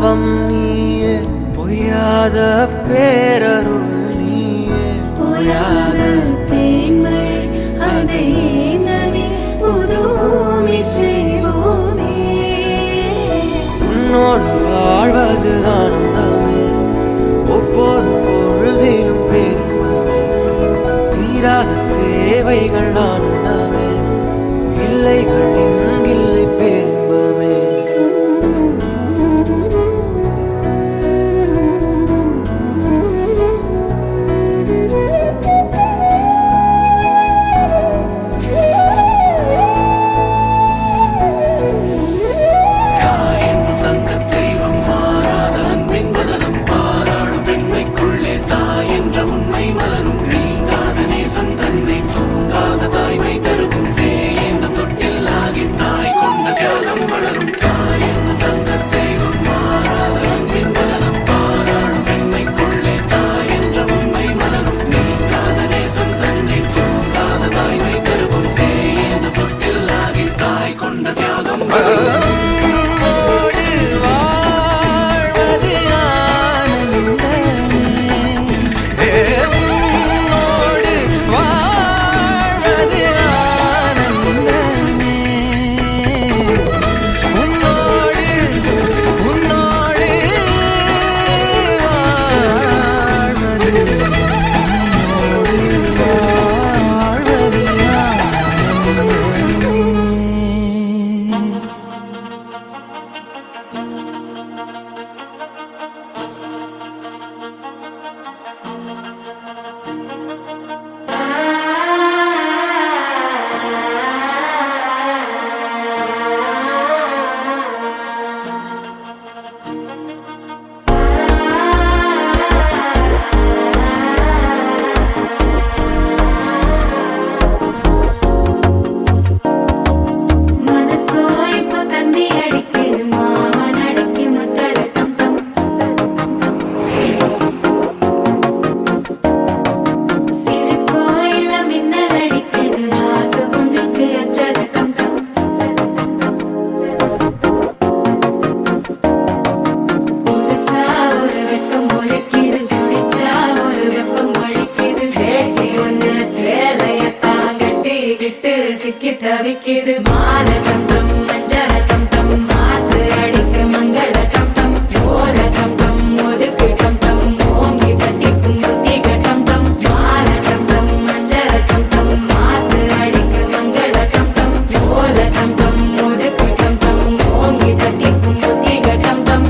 தவம் நீயே, பொய்யாத பேரருள் நீயே. பொய்யாத தேன்மழை அதை ஏந்தவே புது பூமி செய்வோமே. உன்னோடு வாழ்வது ஆனந்தமே, ஒவ்வொரு பொழுதிலும் பெருமமே. தீராத தேவைகள் ஆனந்தமே, இல்லைகள் இங்கில்லை பெருமமே. சிக்கி தவிக்குது மாலை டம் டம் மஞ்சள் டம் டம் மாத்து அடிக்க மங்கள டம் டம் ஓல டம் டம் ஒதுக்கு டம் டம் ஓங்கி தட்டிக்கும் புத்திக டம் டம் மாலை டம் டம் மஞ்சள் டம் டம் மாத்து அடிக்க மங்கள டம் டம் ஓல டம் டம் ஒதுக்கு டம் டம் ஓங்கி தட்டிக்கும் புத்திக டம் டம்.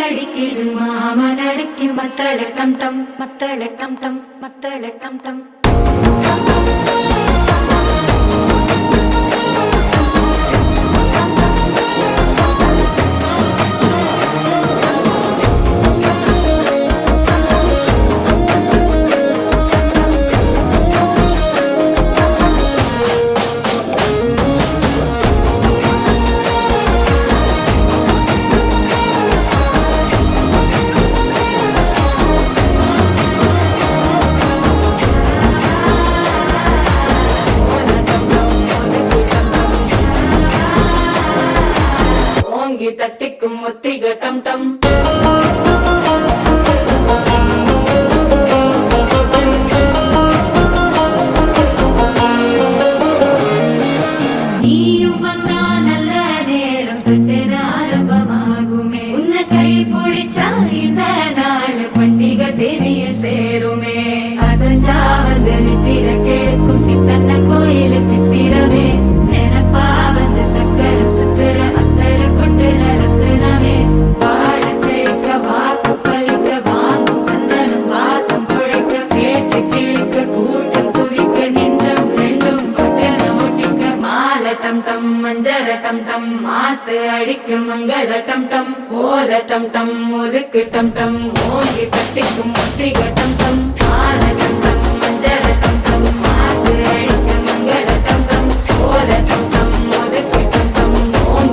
அடிக்குது மாமன் அடிக்கு மத்தள டம் டம் மத்தள டம் டம் மத்தள டம் டம். தட்டிக்கும் முத்திக டம் டம். நீயும் வந்தா நல்ல நேரம் சட்டென ஆரம்பமாகுமே. உன்னை கை பிடிச்சா இந்த நாள் பண்டிகை தேதியில் சேருமே. அசஞ்சா வந்து நித்திர கெடுக்கும் சித்தன்ன கோயில சித்திரமே. நினப்பா வந்து சக்கர சுத்திர அத்தர கொண்டு நடத்துனவே. வாழ செழிக்க வாக்கு பலிக்க வாங்கும் சந்தனம் வாசம் குழைக்க கேட்டு கிழிக்க கூட்டம் குதிக்க நெஞ்சம் ரெண்டும் பட்டன ஓட்டிக்க. மாலை டம் டம் மஞ்சர டம் டம் மாத்து அடிக்க மங்கள டம் டம் ஓல டம் டம் ஒதுக்கு டம் டம் ஓங்கி தட்டிக்கும் முத்திக டம் டம். மாலை டம் டம் மஞ்சர டம் டம் மாத்து அடிக்க மங்கள டம் டம் ஓல டம் டம் ஒதுக்கு டம் டம் ஓங்கி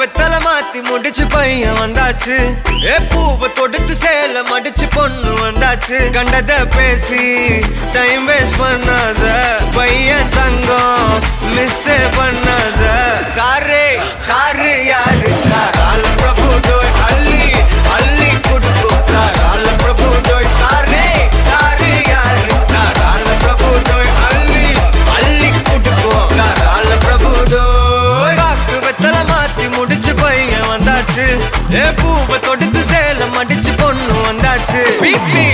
வெத்தல மாத்தி முடிச்சு பையன் வந்தாச்சு. பூவை தொடுத்து சேல மடிச்சு பொண்ணு வந்தாச்சு. கண்டத பேசி டைம் வேஸ்ட் பண்ணாத பையன் தங்கம் மிஸ் பண்ணாத. சாரே சாரு யாரு கால பிரபு டோய் அள்ளி அள்ளி குடுக்கும் கால பிரபு டோய். சாரே சாரு யாரு கால பிரபு டோய் அள்ளி அள்ளி குடுக்கும் கால பிரபு டோய். பாக்கு வெத்தல மாத்தி முடிச்சு பையன் வந்தாச்சு. பூவை தொடுத்து சேல மடிச்சு பொண்ணு வந்தாச்சு. பிபி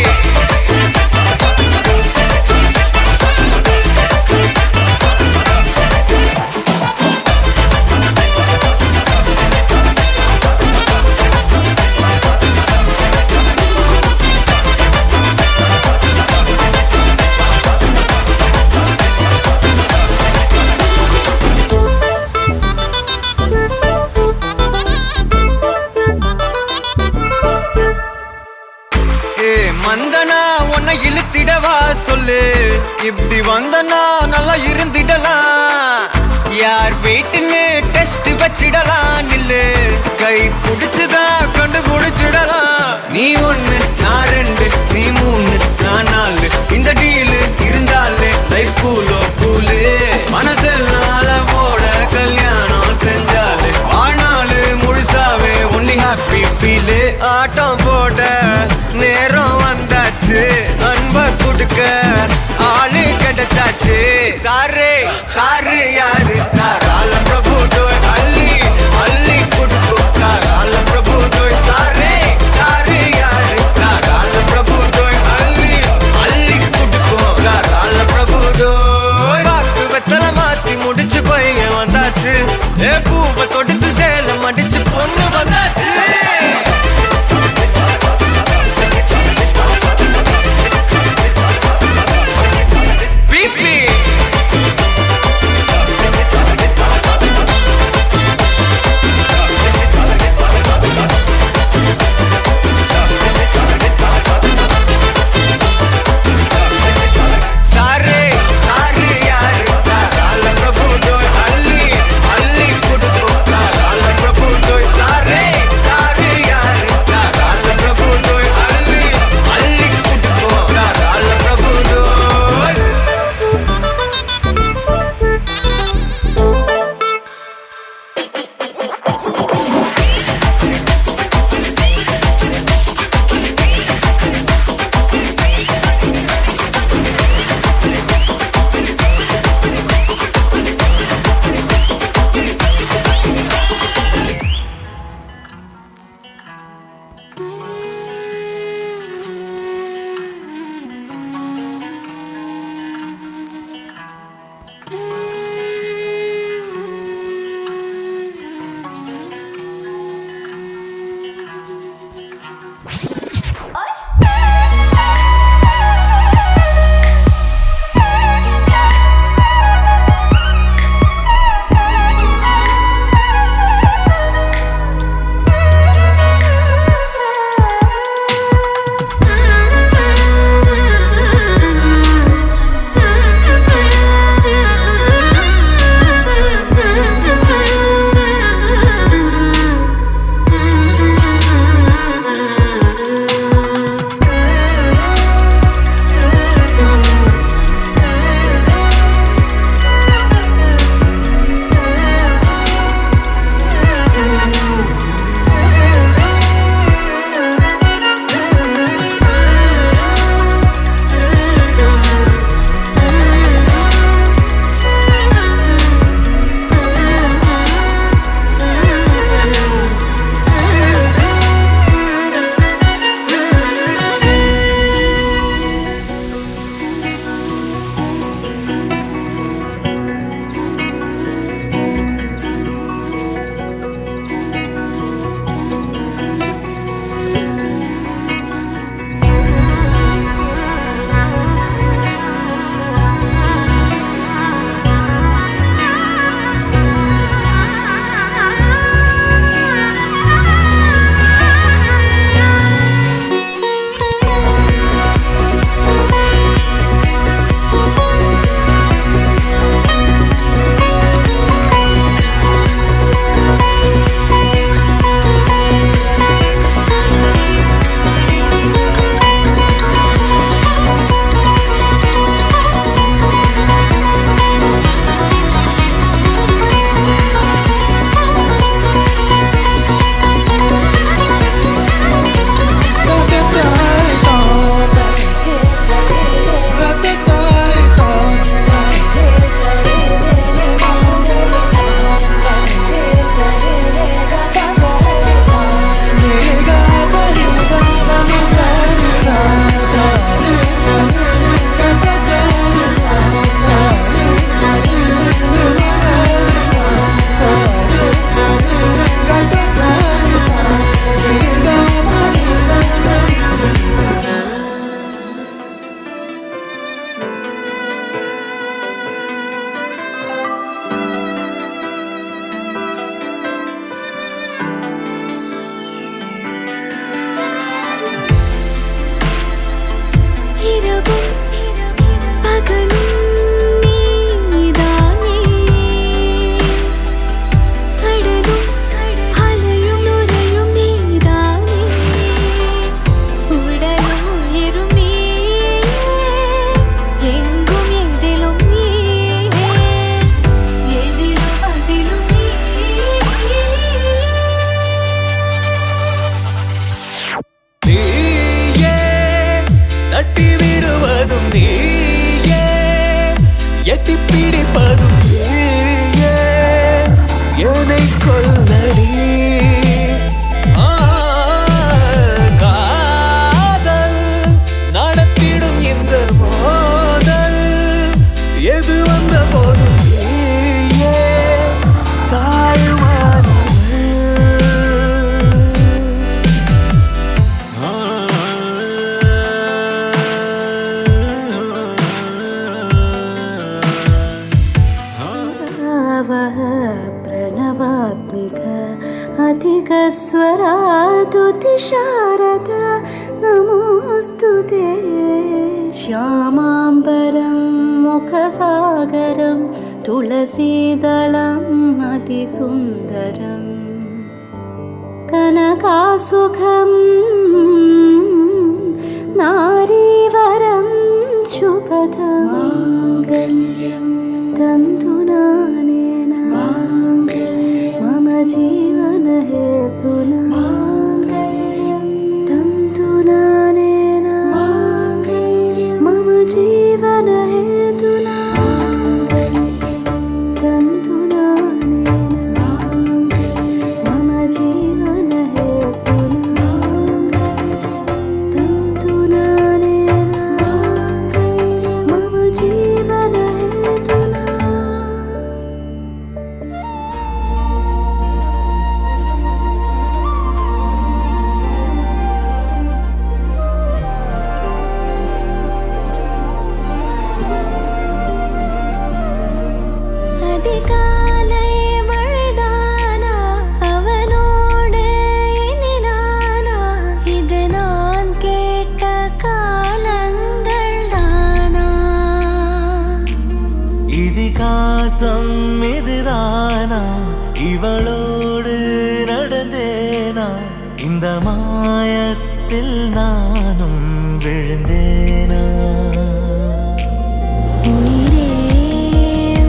வந்தனா உன்னை இழுத்திடவா சொல்லு. இப்படி வந்தனா நல்லா இருந்திடலாம். யார் வீட்டுன்னு டெஸ்ட் வச்சிடலாம். நில்லு கை புடிச்சுதா கண்டு புடிச்சிடலாம். நீ ஒண்ணு நான் ரெண்டு நீ மூணு நான் நாலு. இந்த டீலு இருந்தாலே லைஃப் கூலோ கூலு. மனசெல்லாம் போட கல்யாணம் செஞ்சாலே ஆனாலு முழுசாவே ஒன்லி ஹாப்பி ஃபீலு. ஆட்டம் போட நேரம் வந்தாச்சு. அன்ப குடுக்க ஆளு கிடைச்சாச்சு. சாரே சாரு யாரு கால பிரபு டோய் அள்ளி அள்ளி குடுக்கும் கால பிரபு டோய். சாரே சாரு யாரு கால பிரபு டோய் அள்ளி அள்ளி குடுக்கும் கால பிரபு டோய். பாக்கு வெத்தல மாத்தி முடிச்சு பையன் வந்தாச்சு. பூவை தொடுத்து சேல மடிச்சு பொண்ணு வந்தாச்சு. எட்டிப்பிடிப்பதும் நீயே என்னை கொல்லடி காதல் நடத்திடும் இந்த மோதல் எது வந்த போதும் நீயே தாழ்வானவள் प्रणवात्मिक अधिकस्वरातुतिशारद नमोऽस्तु ते श्यामाम्बरं मुखसागरं तुलसीदलम् अतिसुन्दरं कनकासुखं नारीवरं शुभदं माङ्गल्यं तन्तुनानेन मम जीवन हेतुना तन्तुनानेन मम जीवन हेतुना तन्तुनानेन मम जीवन हेतुना மோசம் இதுதானா இவளோடு நடந்தேனா இந்த மாயத்தில் நானும் விழுந்தேனா உயிரே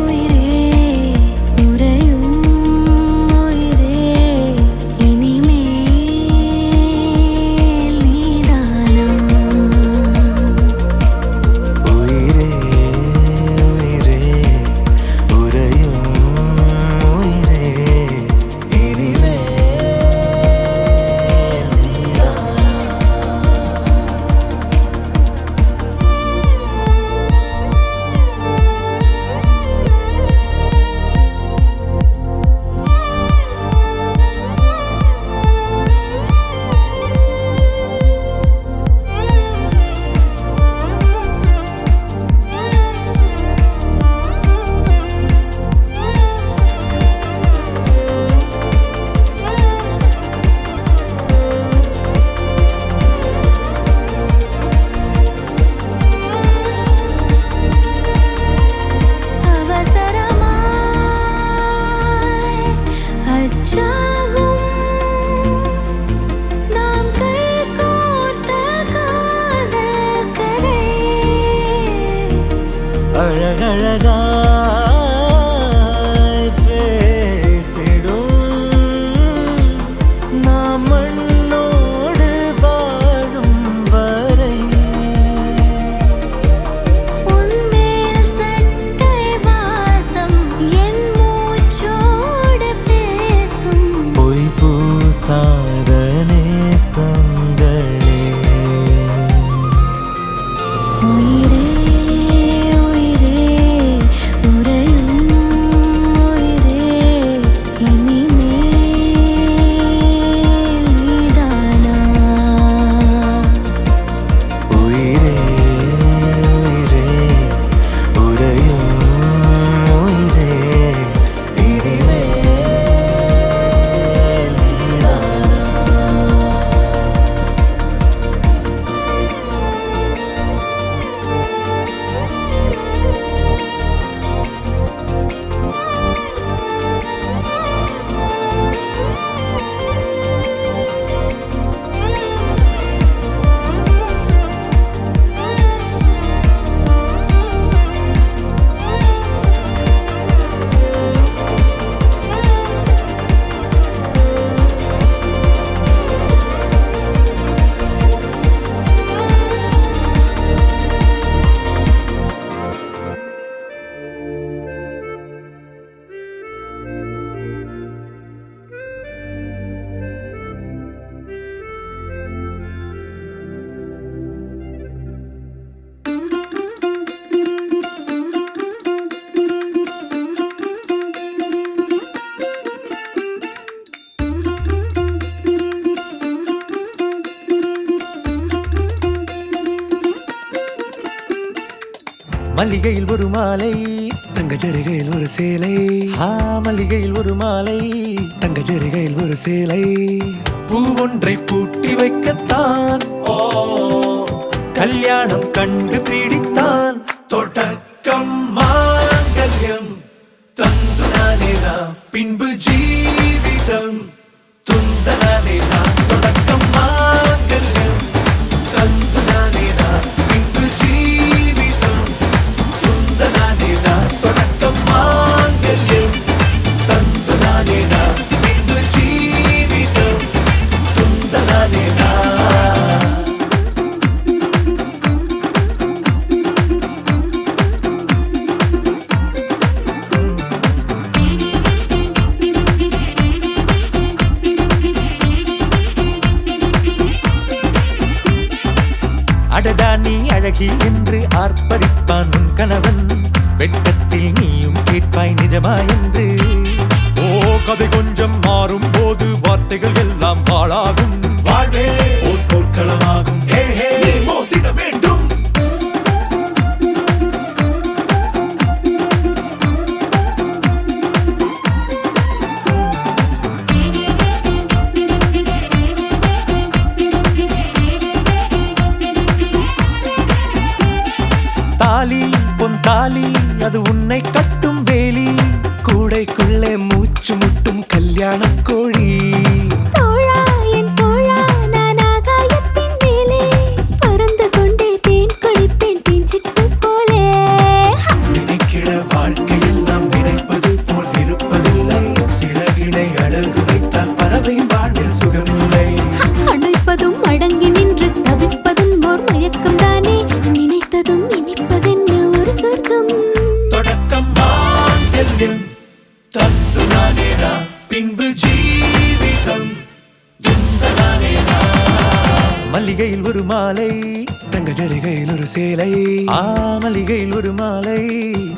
உயிரே உறையும் உயிரே இனிமேல் நீதானா உயிரே உயிரே உறையும் உயிரே இனிமேல் நீதானா அவசரமாய் அச்சாகும் நாம் கைகோர்த்த காதல் கதை அழகழகாய் பேசிடும் நாம் மண்ணோடு வாழும் வரை உன்மேல் சட்டை வாசம் என் மூச்சோடு பேசும் பொய் பூசாத நேசங்களே உயிரே உயிரே உறையும் உயிரே இனிமேல் நீதானா உயிரே உயிரே உறையும் உயிரே இனிமேல் நீதானா மல்லிகையில் ஒரு மாலை தங்க ஜரிகையில் ஒரு சேலை மல்லிகையில் ஒரு மாலை தங்க ஜரிகையில் ஒரு சேலை பூ ஒன்றை பூட்டி வைக்கத்தான் கல்யாணம் கண்டு பிடித்தான் தொடக்கம் மாங்கல்யம் தந்துனானே நாம் பின்பு ஜீவிதம் துந்தனானே நாம் தொடக்கம் மாங்கல்யம் தந்துனானே நாம் பின்பு ஜீவிதம் துந்தனானே நாம் தொடக்கம் மாங்கல்யம் தந்துனானே நாம் பின்பு ஜீவிதம் துந்தனானே நாம் அடடா நீ அழகி என்று ஆர்ப்பரிப்பான் உன் கணவன் வெட்கத்தில் நீயும் கேட்பாய் நிஜமா என்று கதை கொஞ்சம் மாறும் போது வார்த்தைகள் எல்லாம் பாழாகும் வாழ்வே ஓர் போர்க்களமாகும் நீ மோதிட வேண்டும் தாலி பொன் தாலி அது உன்னை கட்டும் வேலி மல்லிகையில் ஒரு மாலை, தங்க ஜரிகையில் ஒரு சேலை, மல்லிகையில் ஒரு மாலை,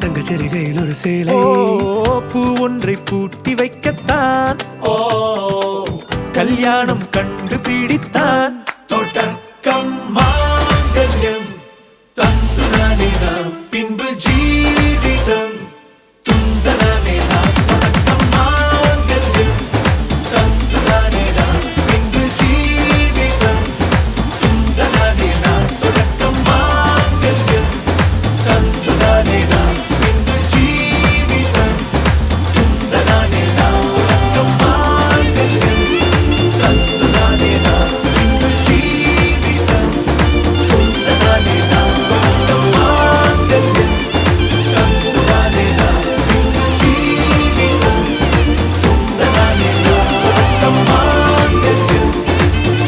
தங்க ஜரிகையில் ஒரு சேலை. பூ ஒன்றை பூட்டி வைக்கத்தான் கல்யாணம் கண்டு பிடித்தான். தொடக்கம் மாங்கல்யம் தந்துதானே நாம் பின்பு ஜீவிதம் துந்தனானே நாம். தொடக்கம் மாங்கல்யம் தந்துதானே நாம் பின்பு ஜீவிதம் துந்தனானே நாம். தொடக்கம் மாங்கல்யம் தந்துதானே நாம் பின்பு ஜீவிதம் துந்தனானே நாம். தொடக்கம் மாங்கல்யம் தந்துதானே நாம் பின்பு ஜீவிதம் துந்தனானே நாம். தொடக்கம் மாங்கல்யம் தந்துதானே நாம் பின்பு ஜீவிதம் துந்தனானே நாம். தொடக்கம் மாங்கல்யம்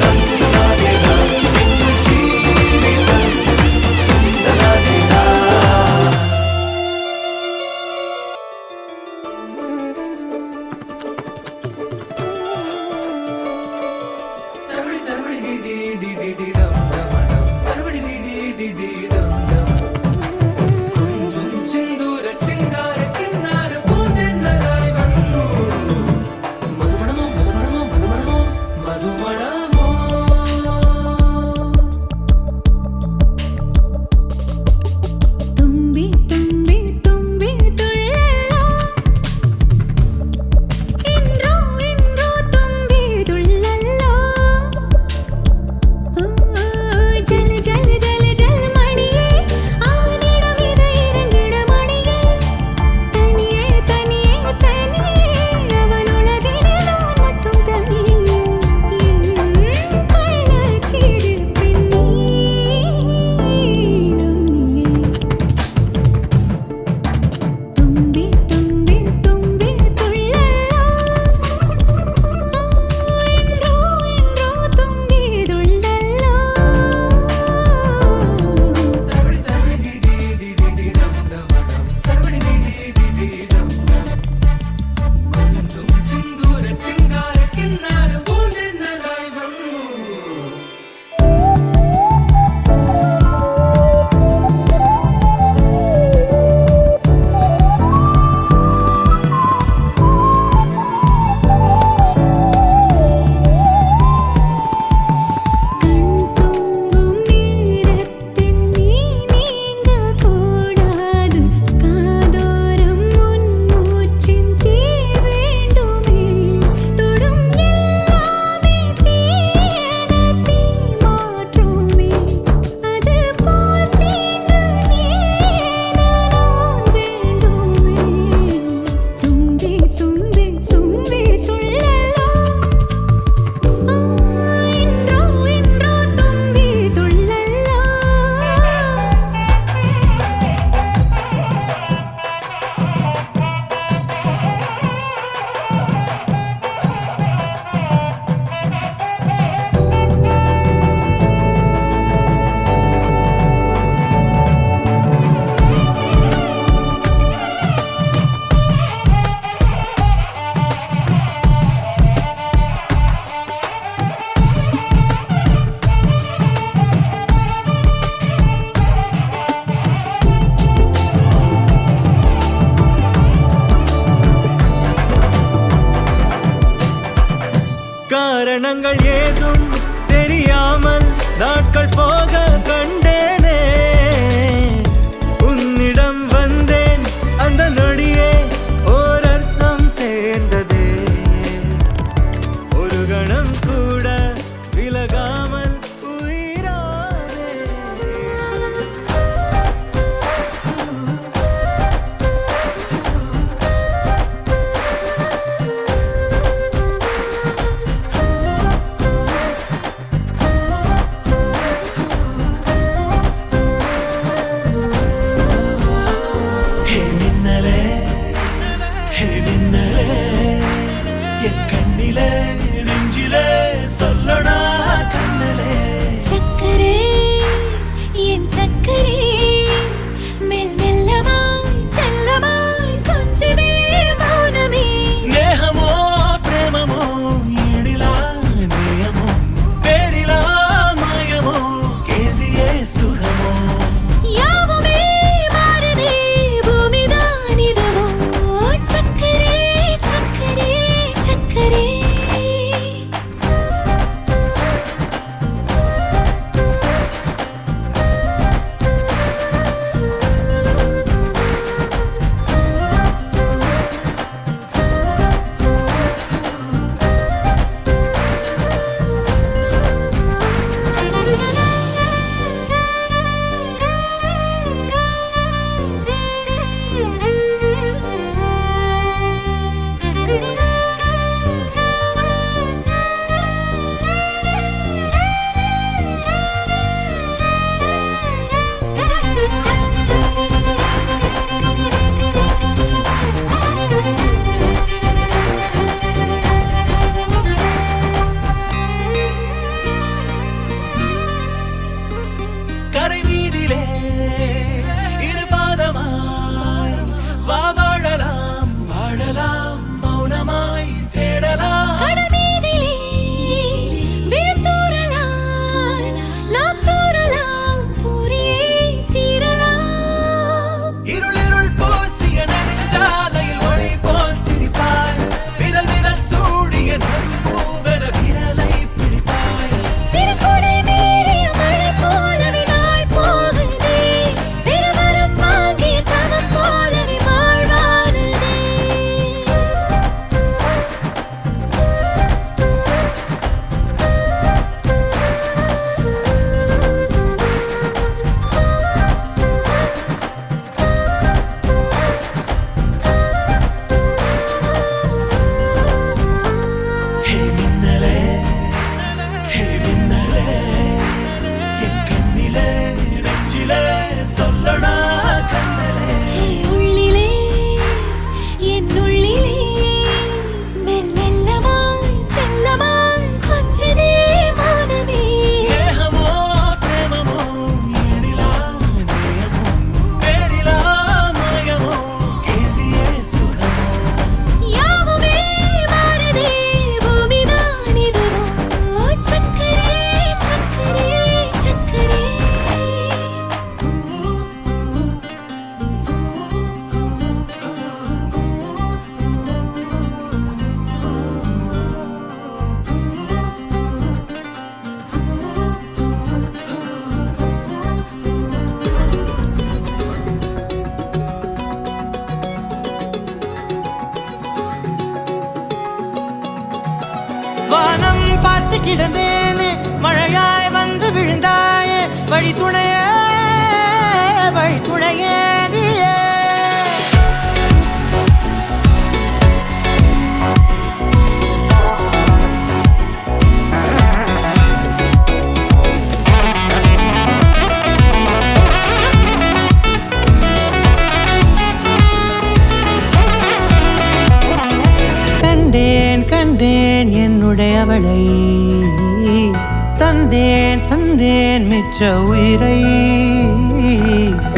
தந்துதானே நாம் பின்பு ஜீவிதம் துந்தனானே நாம். கொஞ்சம் செந்தூர சிங்கார கின்னார பூந்தென்னலாய் வந்தோ. மதுமணமோ மதுமணமோ மதுமணமோ மதுமணமோ. തുമ്പി തുമ്പി തുമ്പി തുള്ളല്ലോ ഇൻറോ ഇൻറോ തുമ്പി തുള്ളല്ലോ. ജല ജല ജല ജല മണിയേ അവനിടം ഇത് ഇറങ്ങിട മണിയേ. തനിയേ തനിയേ തനിയേ അവനുളകിലെ நான் மட்டும் தனியே. கள்ளச்சிரிப்பின் நீளம் நீயே. തുമ്പി തുമ്പി തുമ്പി തുള്ളല്ലോ ഇൻറോ ഇൻറോ തുമ്പി തുള്ളല്ലോ. கொஞ்சம் செந்தூர சிங்கார கின்னார பூந்தென்னலாய் வந்தோ. கண் தூங்கும் நேரத்தில் நீ நீங்க கூடாது. காதோரம் உன் மூச்சின் தீ வேண்டுமே. தொடும் எல்லாமே தீயன தீ மாற்றுமே. அது போல் தீண்டு நீயென நான் வேண்டுமே. தும்பி தும்பி தும்பி துள்ளலோ இன்றோ இன்றோ தும்பி துள்ளலோ. காரணங்கள் ஏதும் தெரியாமல் நாட்கள் போக கண்டேனே. உன்னிடம் வந்தேன் அந்த நொடியே ஓர் அர்த்தம் சேர்ந்ததே. ஒரு கணம் கூட விலகாமல் உயிரானே. மழையாய் வந்து விழுந்தாயே வழித்துணையே வழித்துணையே நீயே. கண்டேன் கண்டேன் என்னுடையவளை தந்தேன் தந்தேன் மிச்ச உயிரை.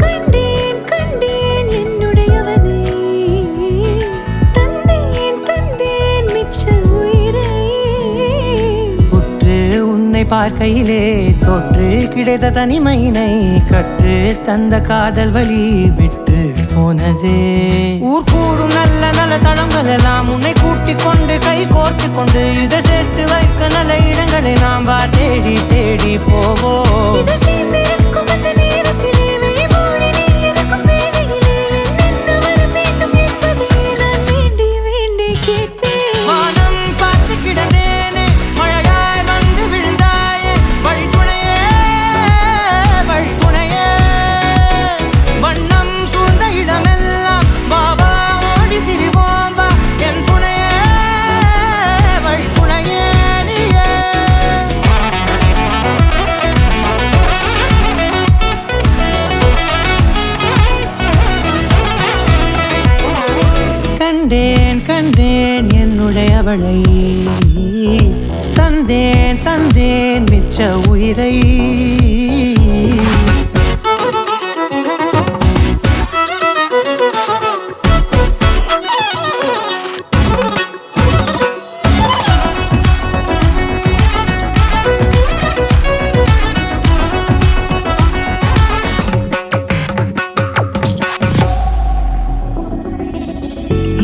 கண்டேன் கண்டேன் என்னுடையவனை தந்தேன் தந்தேன் மிச்ச உயிரை. உற்று உன்னை பார்க்கையிலே தொற்று கிடைத்த தனிமையினை கற்று தந்த காதல் வழி விட்டு போனதே. ஊர் கூடும் நல்ல நல்ல தளங்கள் எல்லாம் உன்னை கூட்டிக் கொண்டு கை கோர்த்து கொண்டு இதை சேர்த்து வைக்க நல்ல இடங்களை நாம் வா தேடி தேடி போவோம். இதழ் சேர்ந்திருக்கும் அந்த நேரத்திலே விழிமூடி நீ இருக்கும் வேளையிலே என்னென்ன வர வேண்டும் என்பதை நான் வேண்டி வேண்டி கேட்பேன். வானம் பார்த்து கிடந்தேனே மழையாய் வந்து விழுந்தாயே வழித்துணையே வழித்துணையே. வண்ணம் சூழ்ந்த இடமெல்லாம் பாபா ஓடி திரிவோம் வா என் துணையே வழித்துணையே நீயே. கண்டேன் கண்டேன் என்னுடையவளை தந்தேன் தந்தேன் மிச்ச உயிரை.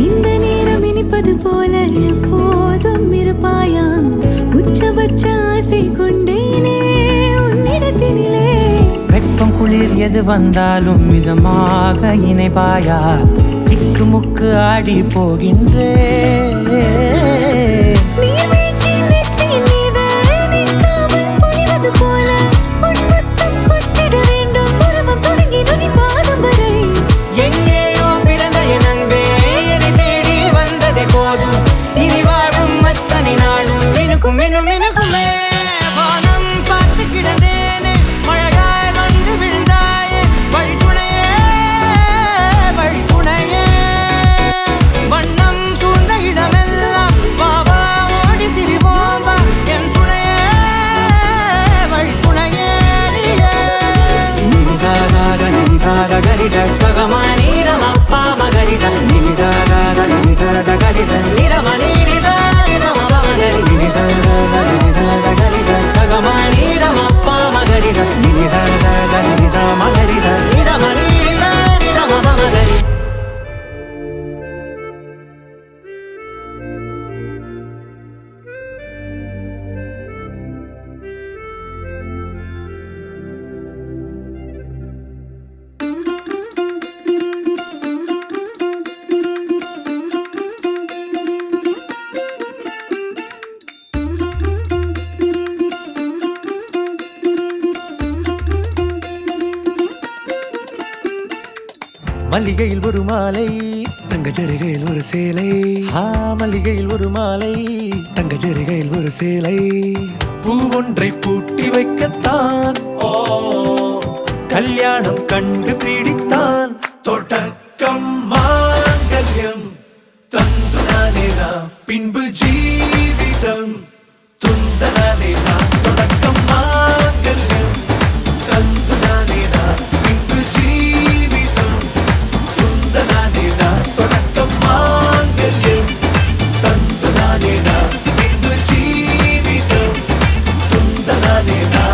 இந்த நேரம் இனிப்பது போல எப்போதும் இருப்பாயா உச்சபட்ச ஆசை கொண்டேனே உன்னிடத்தினிலே. வெப்பம் குளிர் எது வந்தாலும் மிதமாக இணைப்பாயா திக்கு முக்கு ஆடி போகின்றே. நீர்வீழ்ச்சியின் நெற்றியின் மீது நிற்காமல் பொழிவது போல உன் முத்தம் கொட்டிட வேண்டும் உருவம் தொடங்கி நுனி பாதம் வரை. எங்கேயோ பிறந்த என் அன்பே என்னை தேடி வந்ததே போதும் இனி வாழும் அத்தனை நாளும் மினுக்கும் மினும் மினுக்குமே. வானம் பார்த்து கிடந்தேனே மழையாய் வந்து விழுந்தாயே வழித்துணையே வழித்துணையே. வண்ணம் சூழ்ந்த இடமெல்லாம் பாபா ஓடி திரிவோம் வா என் துணையே வழித்துணையே நீயே. நினிசாக நினிசாக கரிச ககமானி ரமப்பா மகரிச நினிசாக நினிசாக கரிச நிரமணி நிதா நிரம மகரி நினிசாக நினிசாக கரிச ககமானி ரமப்பா மகரிச நினிசாக நினிசா மகரிச நிரமணி நிதா நிரம மகரி. மல்லிகையில் ஒரு மாலை தங்க ஜரிகையில் ஒரு சேலை. மல்லிகையில் ஒரு மாலை தங்க ஜரிகையில் ஒரு சேலை. பூ ஒன்றை பூட்டி வைக்கத்தான் கல்யாணம் கண்டு பிடித்தான். தொடக்கம் மாங்கல்யம் தந்துனானே நாம் பின்பு ஜீவிதம் துந்தனானே நாம். தொடக்கம் மாங்கல்யம் தந்துனானே நாம் பின்பு ஜீவிதம் துந்தனானே நாம். தொடக்கம் மாங்கல்யம் தந்துனானே நாம் பின்பு ஜீவிதம் துந்தனானே நாம்.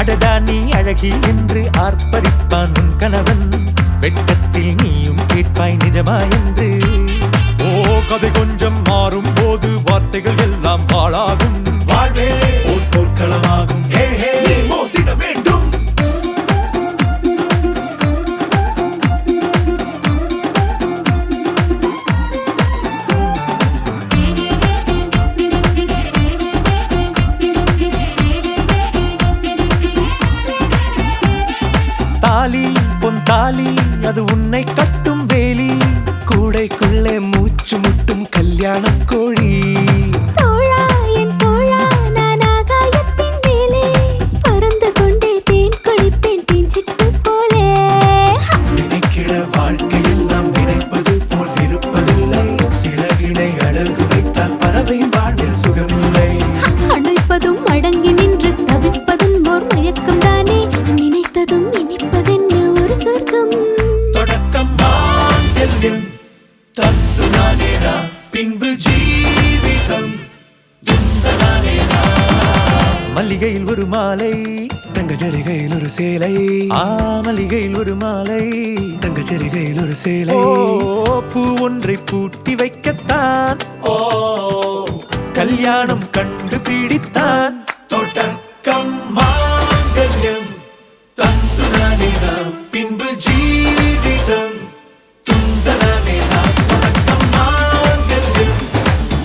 அடடா நீ அழகி என்று ஆர்ப்பரிப்பான் உன் கணவன். வெட்கத்தில் நீயும் கேட்பாய் நிஜமா என்று. ஓ கதை கொஞ்சம் மாறும் போது வார்த்தைகள் எல்லாம் பாழாகும். வாழ்வே ஒரு போர்க்களமாகும். ஹே ஹே மோதிட வேண்டும். தாலி பொன் தாலி அது உன்னை கட்டும் வேலி, கூடைக்குள்ளே மூச்சு முட்டும் கல்யாண கோழி. தோழா என் தோழா நான் ஆகாயத்தின் மேலே பறந்து கொண்டே தேன் குடிப்பேன் தேஞ்சிட்டு போலே. நினைக்கிற வாழ்க்கையெல்லாம் நினைப்பது போல் இருப்பதில்லை, சிறகினை அழகு வைத்தால் பறவையின் வாழ்வில் சுகமில்லை. அணைப்பதும் அடங்கி நின்று தவிப்பதும் ஓர் மயக்கம் தானே, நினைத்ததும் இனிப்பதென்ன ஒரு சொர்க்கம். தொடக்கம் மாங்கல்யம் தத்து நானேனா, பின்பு ஜீவிதம் துந்தனானேனா. மல்லிகையில் ஒரு மாலை, தங்க ஜரிகையில் ஒரு சேலை. மல்லிகையில் ஒரு மாலை, தங்க ஜரிகையில் ஒரு சேலை. பூ ஒன்றை பூட்டி வைக்கத்தான் கல்யாணம் கண்டு பிடித்தான். தொடக்கம் மாங்கல்யம் தந்து நானேனா, பின்பு ஜீவிதம் துந்தனானேனா. தொடக்கம் மாங்கல்யம்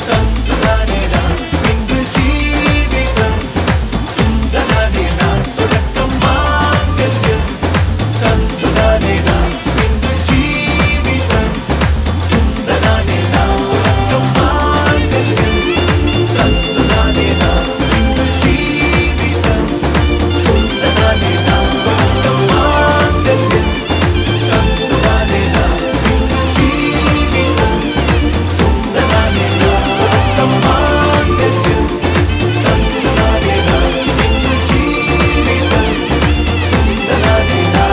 தந்து நானேனா, பின்பு ஜீவிதம் துந்தனானேனா. தொடக்கம் மாங்கல்யம் தந்து நானேனா, பின்பு ஜீவிதம் துந்தனானேனா. தொடக்கம் மாங்கல்யம் தந்து நானேனா, பின்பு ஜீவிதம் துந்தனானேனா. தொடக்கம் மாங்கல்யம் தந்து நானேனா, பின்பு ஜீவிதம் துந்தனானேனா. தொடக்கம் மாங்கல்யம் தந்து நானேனா, பின்பு ஜீவிதம் துந்தனானேனா.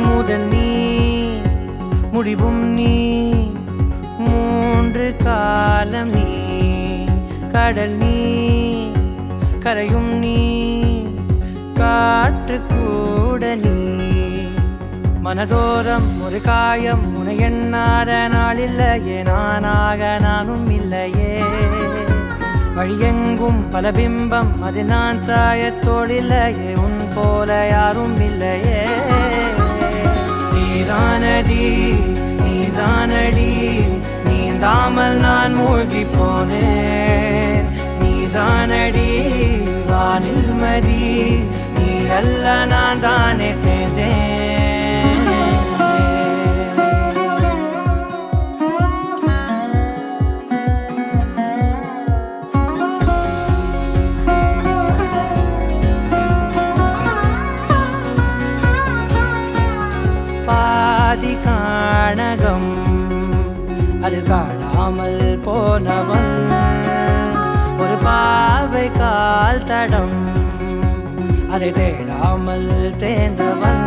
முதல் நீ முடிவும் நீ, மூன்று காலம் நீ, கடல் நீ கரையும் நீ, காற்று கூட நீ. மனதோரம் ஒரு காயம் உனை எண்ணாத நாளில்லையே, நானாக நானும் இல்லையே. வழியெங்கும் பல பிம்பம் அது நான் சாயத்தோடில்லையே, உன் போல யாரும் இல்லையே. நீதானடி நீதானடி, நீந்தாமல் நான் மூழ்கி போனேன். நீதானடி வானில் மதி, நீ அல்ல நான் தானே தேர்ந்தேன். பாதி காணகம் அது காணாமல் போனவன், ஒரு பாவை கால் தடம் அதை தேடாமல் தேர்ந்தவன்.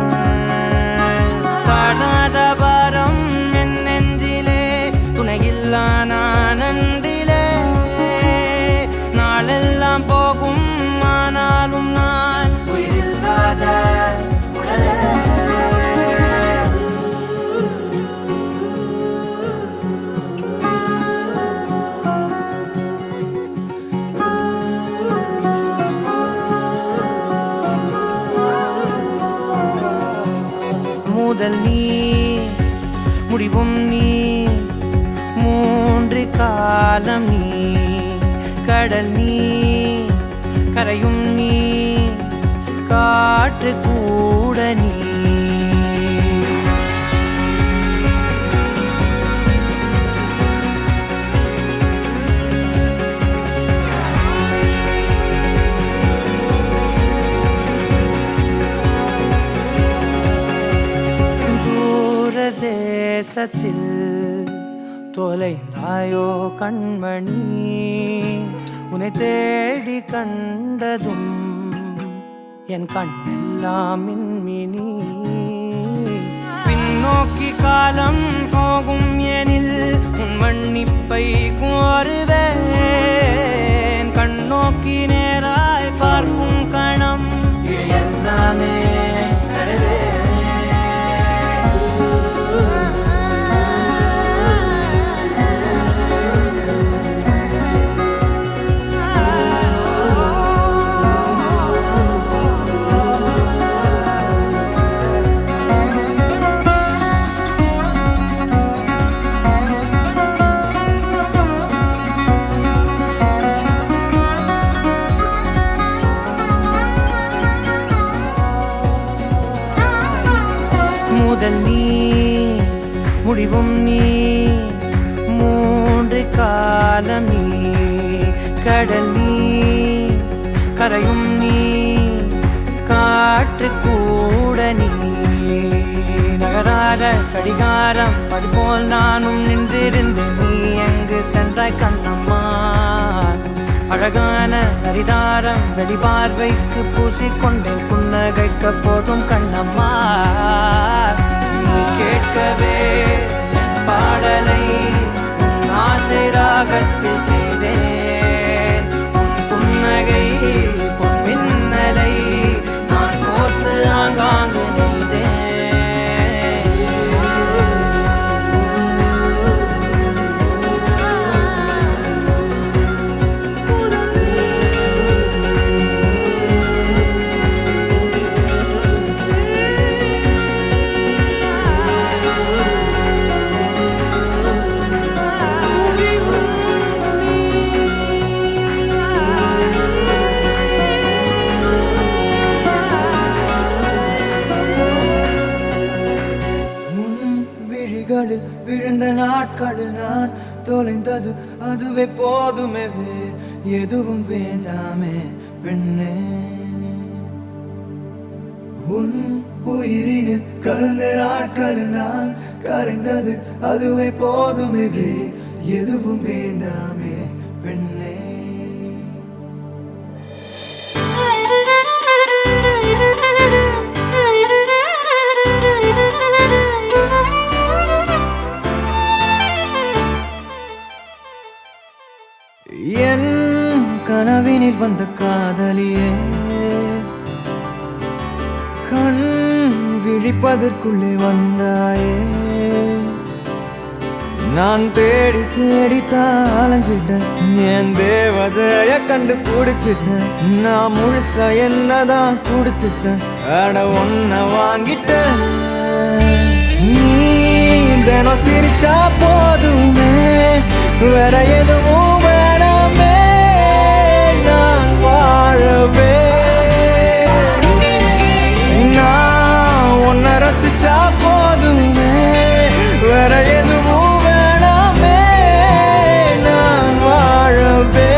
காணாத பாரம் என் நெஞ்சிலே, துணையில்லா நான் அன்றிலே. நாளெல்லாம் போகும் ஆனாலும் நான் உயிரில்லாத உடலே. முதல் நீ முடிவும் நீ, மூன்று காலம் நீ, கடல் நீ கரையும் நீ, காற்று கூட நீ. தேசத்தில் தொலைந்தாயோ கண்மணி உன்னை தேடி கண்டதும் என் கண்ணெல்லாம் மின்மினி பின்னோக்கி காலம் போகும் எனில் உன் மன்னிப்பை கோருவேன் கண்ணோக்கி நேராய் பார்க்கும் கணம் எல்லாமே கடவே முதல் நீ முடிவும் நீ மூன்று காலம் நீ கடல் நீ கரையும் நீ காற்று கூட நீ நகராத கடிகாரம் அதுபோல் நானும் நின்றிருந்தேன் நீ எங்கு சென்றாய் கண்ணம்மா அழகான அரிதாரம் வெளிபார்வைக்கு பூசிக்கொண்டேன் புன்னகைக்க போதும் கண்ணம்மா நீ கேட்கவே என் பாடலை உன் ஆசை ராகத்தில் செய்தேன் உன் புன்னகை பொன் மின்னலை நான் கோர்த்து ஆங்காங்கு நெய்தேன் விழுந்த நாட்களில் நான் தொலைந்தது அதுவே போதுமே எதுவும் வேண்டாமே பெண்ணே உன் உயிரினில் கலந்த நாட்களில் நான் கரைந்தது அதுவே போதுமே எதுவும் வேண்டாமே பெண்ணே என் கனவினில் வந்த காதலியே கண் விழிப்பதற்குள்ளே வந்தாயே நான் தேடி தேடித்தான் அலைஞ்சிட்டேன் என் தேவதைய கண்டு பிடிச்சிட்டேன் நான் முழுசா என்னதான் கொடுத்துட்டேன் அட ஒன்ன வாங்கிட்டேன் நீ தினம் சிரிச்சா போதுமே வேற எதுவும் வேணாமே நான் வாழவே நான் உன்னை ரசிச்சா போதுமே வேற எதுவும் வேணாமே நான் வாழவே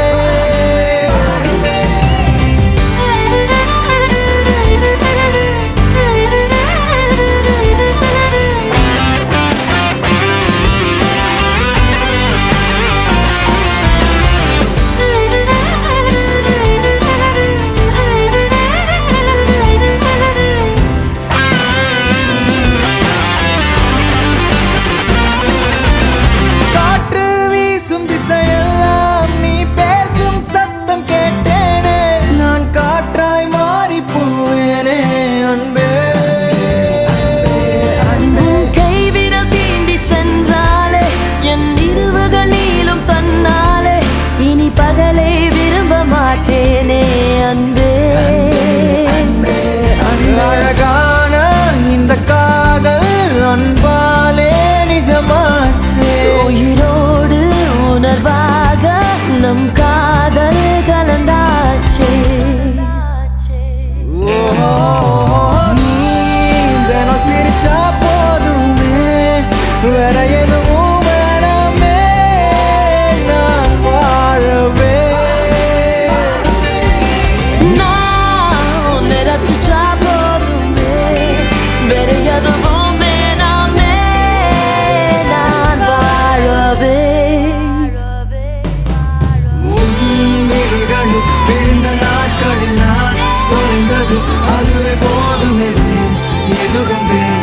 அழகான இந்த காதல் அன்பாலே நிஜமாச்சு உயிரோடு உணர்வாக நம் காதல் கலந்தாச்சு நீ தினம் சிரிச்சா போதுமே வேற எதுவும் வேணாமே நான் வாழவே ரசிச்சா போதுமே வேற எதுவும் வேணாமே எதுவும் வேண்டாம்